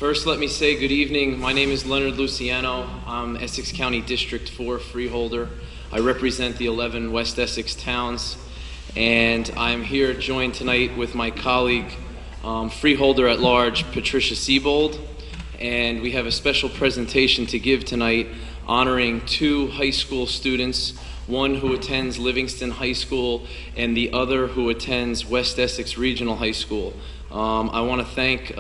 First, let me say good evening. My name is Leonard Luciano. I'm Essex County District 4 freeholder. I represent the 11 West Essex towns, and I'm here joined tonight with my colleague, freeholder at large, Patricia Siebold, and we have a special presentation to give tonight honoring two high school students, one who attends Livingston High School and the other who attends West Essex Regional High School. I want to thank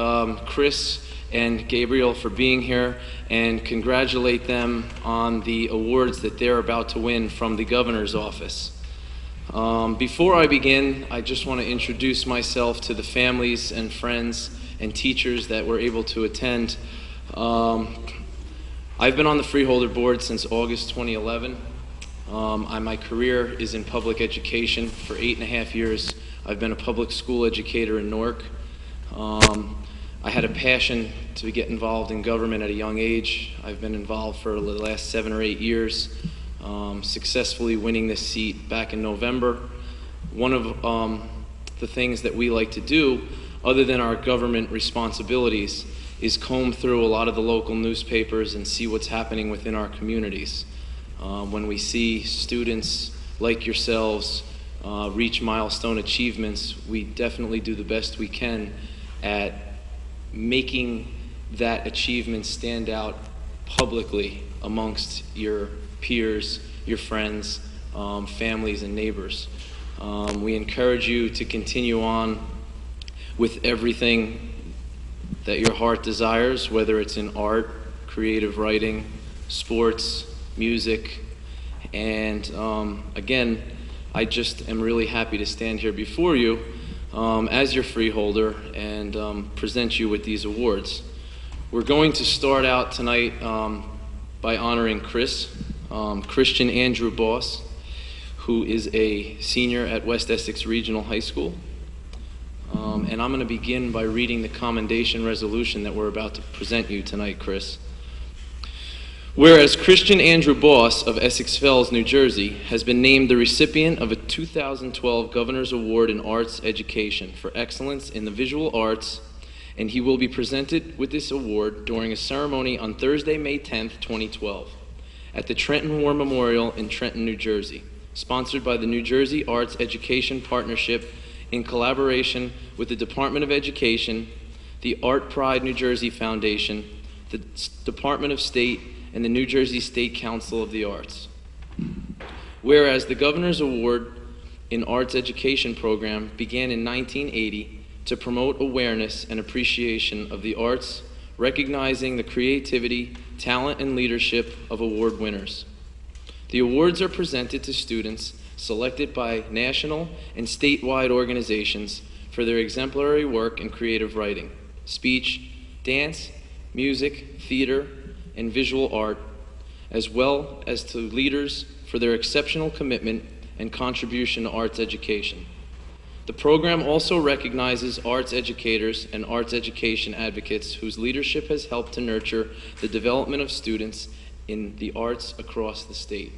Chris and Gabriel for being here and congratulate them on the awards that they're about to win from the governor's office. Before I begin, I just want to introduce myself to the families and friends and teachers that were able to attend. I've been on the Freeholder Board since August 2011. My career is in public education. For 8.5 years, I've been a public school educator in Newark. I had a passion to get involved in government at a young age. I've been involved for the last 7 or 8 years, successfully winning this seat back in November. One of the things that we like to do, other than our government responsibilities, is comb through a lot of the local newspapers and see what's happening within our communities. When we see students like yourselves reach milestone achievements, we definitely do the best we can at making that achievement stand out publicly amongst your peers, your friends, families, and neighbors. We encourage you to continue on with everything that your heart desires, whether it's in art, creative writing, sports, music, and again, I just am really happy to stand here before you as your freeholder and present you with these awards. We're going to start out tonight by honoring Christian Andrew Boss, who is a senior at West Essex Regional High School. And I'm going to begin by reading the commendation resolution that we're about to present you tonight, Chris. Whereas Christian Andrew Boss of Essex Fells, New Jersey, has been named the recipient of a 2012 Governor's Award in Arts Education for excellence in the visual arts, and he will be presented with this award during a ceremony on Thursday, May 10th, 2012, at the Trenton War Memorial in Trenton, New Jersey, sponsored by the New Jersey Arts Education Partnership in collaboration with the Department of Education, the Art Pride New Jersey Foundation, the Department of State, and the New Jersey State Council of the Arts. Whereas the Governor's Award in Arts Education program began in 1980 to promote awareness and appreciation of the arts, recognizing the creativity, talent, and leadership of award winners. The awards are presented to students selected by national and statewide organizations for their exemplary work in creative writing, speech, dance, music, theater, and visual art, as well as to leaders for their exceptional commitment and contribution to arts education. The program also recognizes arts educators and arts education advocates whose leadership has helped to nurture the development of students in the arts across the state.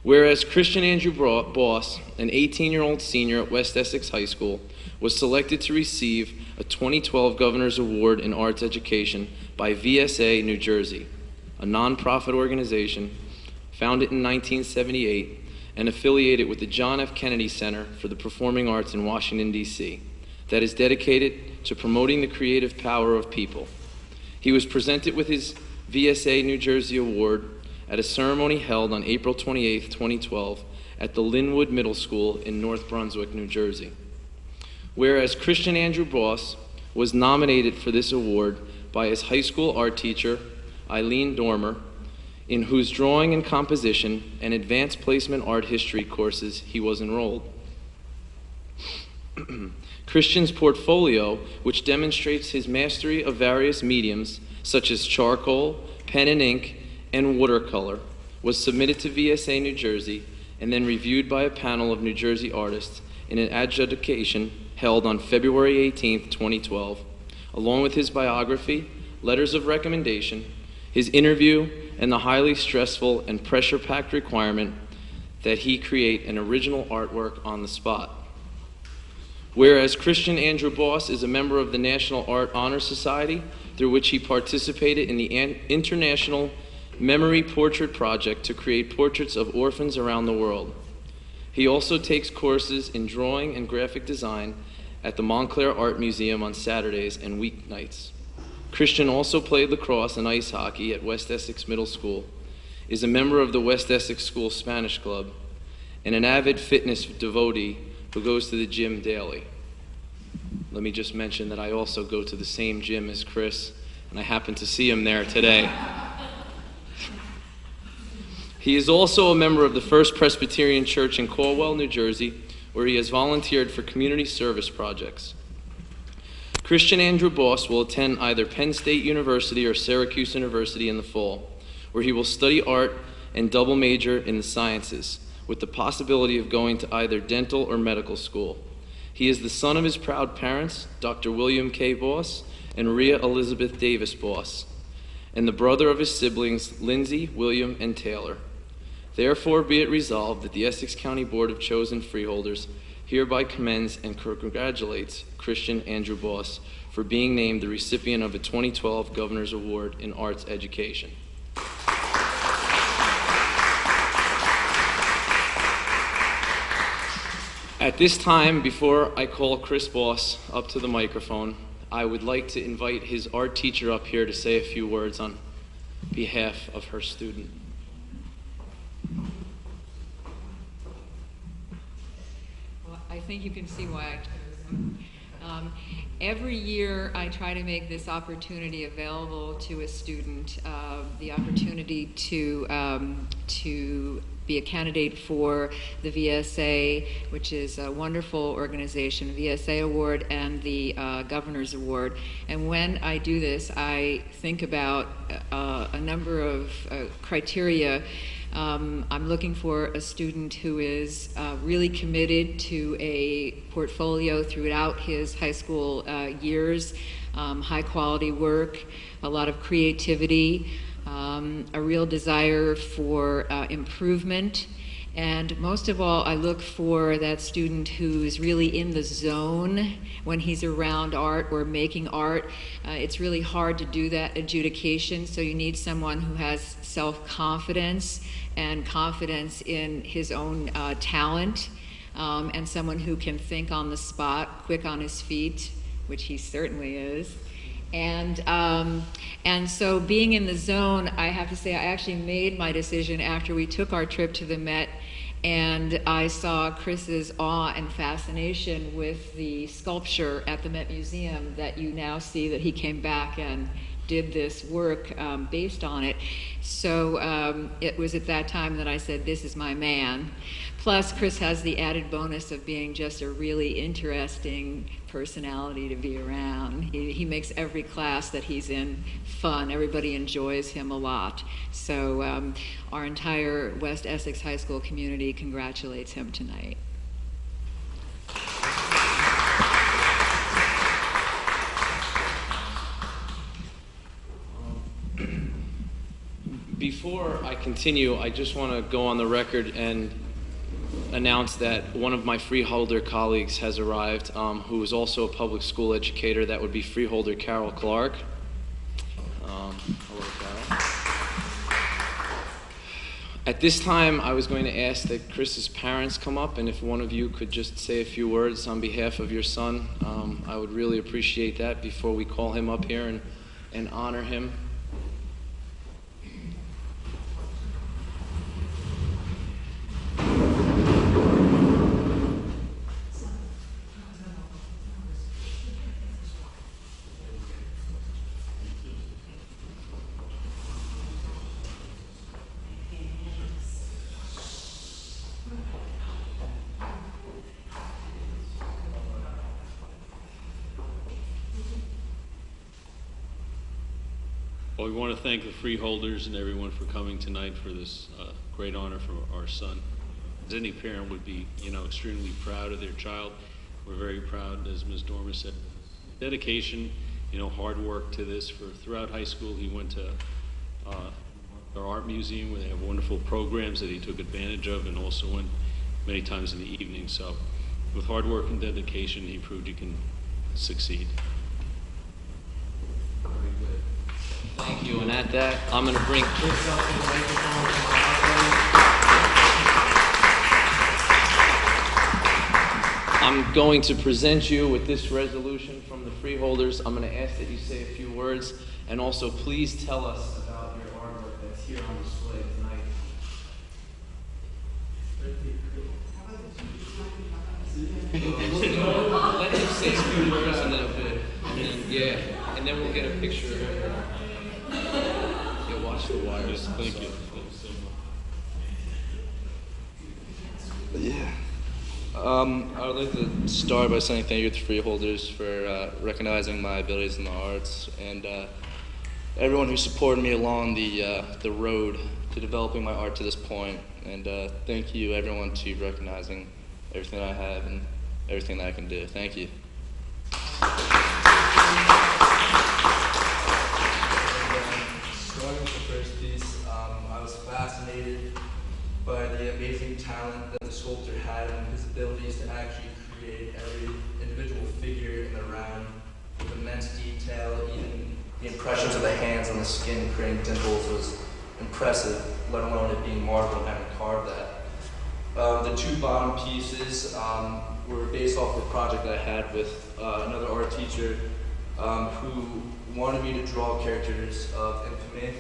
Whereas Christian Andrew Boss, an 18-year-old senior at West Essex High School, was selected to receive a 2012 Governor's Award in Arts Education by VSA New Jersey, a nonprofit organization founded in 1978 and affiliated with the John F. Kennedy Center for the Performing Arts in Washington, D.C., that is dedicated to promoting the creative power of people. He was presented with his VSA New Jersey Award at a ceremony held on April 28, 2012, at the Linwood Middle School in North Brunswick, New Jersey. Whereas Christian Andrew Boss was nominated for this award by his high school art teacher, Eileen Dormer, in whose drawing and composition and advanced placement art history courses he was enrolled. Christian's portfolio, which demonstrates his mastery of various mediums such as charcoal, pen and ink, and watercolor, was submitted to VSA New Jersey and then reviewed by a panel of New Jersey artists in an adjudication held on February 18, 2012, along with his biography, letters of recommendation, his interview, and the highly stressful and pressure-packed requirement that he create an original artwork on the spot. Whereas Christian Andrew Boss is a member of the National Art Honor Society, through which he participated in the International Memory Portrait Project to create portraits of orphans around the world. He also takes courses in drawing and graphic design at the Montclair Art Museum on Saturdays and weeknights. Christian also played lacrosse and ice hockey at West Essex Middle School, is a member of the West Essex School Spanish Club, and an avid fitness devotee who goes to the gym daily. Let me just mention that I also go to the same gym as Chris, and I happened to see him there today. He is also a member of the First Presbyterian Church in Caldwell, New Jersey, where he has volunteered for community service projects. Christian Andrew Boss will attend either Penn State University or Syracuse University in the fall, where he will study art and double major in the sciences, with the possibility of going to either dental or medical school. He is the son of his proud parents, Dr. William K. Boss and Rhea Elizabeth Davis Boss, and the brother of his siblings, Lindsay, William, and Taylor. Therefore, be it resolved that the Essex County Board of Chosen Freeholders hereby commends and congratulates Christian Andrew Boss for being named the recipient of a 2012 Governor's Award in Arts Education. At this time, before I call Chris Boss up to the microphone, I would like to invite his art teacher up here to say a few words on behalf of her student. I think you can see why I chose him. Every year I try to make this opportunity available to a student, the opportunity to be a candidate for the VSA, which is a wonderful organization, VSA Award and the Governor's Award. And when I do this, I think about a number of criteria. I'm looking for a student who is really committed to a portfolio throughout his high school years, high quality work, a lot of creativity, a real desire for improvement, and most of all, I look for that student who's really in the zone when he's around art or making art. It's really hard to do that adjudication, so you need someone who has self-confidence and confidence in his own talent, and someone who can think on the spot, quick on his feet, which he certainly is. And so being in the zone, I have to say I actually made my decision after we took our trip to the Met, and I saw Chris's awe and fascination with the sculpture at the Met Museum that you now see that he came back and did this work based on it. So it was at that time that I said, this is my man. Plus, Chris has the added bonus of being just a really interesting personality to be around. He makes every class that he's in fun. Everybody enjoys him a lot. So our entire West Essex High School community congratulates him tonight. Before I continue, I just want to go on the record and announce that one of my freeholder colleagues has arrived, who is also a public school educator. That would be freeholder Carol Clark. Hello, Carol. At this time, I was going to ask that Chris's parents come up, and if one of you could just say a few words on behalf of your son, I would really appreciate that before we call him up here and honor him. Well, we want to thank the freeholders and everyone for coming tonight for this great honor for our son. As any parent would be, extremely proud of their child. We're very proud, as Ms. Dormer said. Dedication, hard work to this. Throughout high school, he went to our art museum where they have wonderful programs that he took advantage of, and also went many times in the evening. So With hard work and dedication, he proved you can succeed. Thank you. And at that, I'm going to bring Chris up to the microphone. I'm going to present you with this resolution from the Freeholders. I'm going to ask that you say a few words, and also please tell us about your artwork that's here on display tonight. Let him say a few words and then we'll get a picture of it. Yeah, watch the wires. Thank you. Yeah. I would like to start by saying thank you to Freeholders for recognizing my abilities in the arts, and everyone who supported me along the road to developing my art to this point. And thank you, everyone, to recognizing everything I have and everything that I can do. Thank you. Starting with the first piece, I was fascinated by the amazing talent that the sculptor had and his abilities to actually create every individual figure in the round with immense detail. Even the impressions of the hands on the skin creating dimples was impressive, let alone it being marble and having carved that. The two bottom pieces were based off the project that I had with another art teacher who wanted me to draw characters of infamy.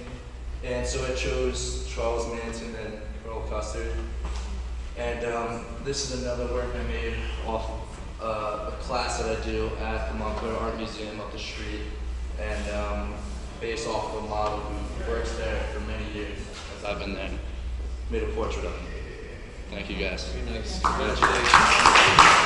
And so I chose Charles Manson and Colonel Custard. And this is another work I made off of a class that I do at the Montclair Art Museum up the street, and based off of a model who works there for many years as I've been there. Made a portrait of him. Thank you guys. Very nice. Congratulations.